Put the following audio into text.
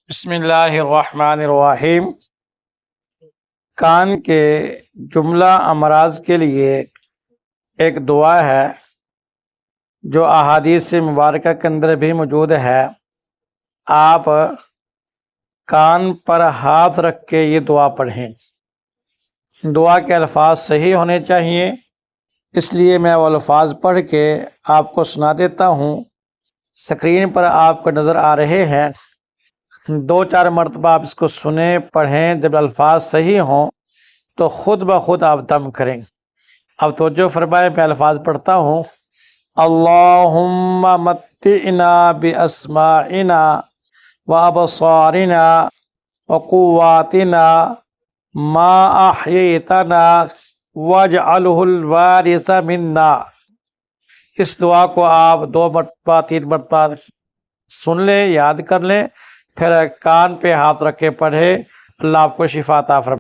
بسم اللہ الرحمن الرحیم۔ کان کے جملہ امراض کے لیے ایک دعا ہے جو احادیث مبارکہ کے اندر بھی موجود ہے۔ آپ کان پر ہاتھ رکھ کے یہ دعا پڑھیں۔ دعا کے الفاظ صحیح ہونے چاہیے، اس لیے میں وہ الفاظ پڑھ کے آپ کو سنا دیتا ہوں۔ اسکرین پر آپ کو نظر آ رہے ہیں، 2-4 مرتبہ آپ اس کو سنیں، پڑھیں۔ جب الفاظ صحیح ہوں تو خود بخود آپ دم کریں۔ اب توجہ فرمائیں، میں الفاظ پڑھتا ہوں۔ اللہم متعنا باسماعنا وابصارنا وقواتنا ما احییتنا واجعلہ الوارث منا۔ اس دعا کو آپ 2 مرتبہ 3 مرتبہ سن لیں، یاد کر لیں، پھر کان پہ ہاتھ رکھ کے پڑھے۔ اللہ آپ کو شفا عطا فرمائے۔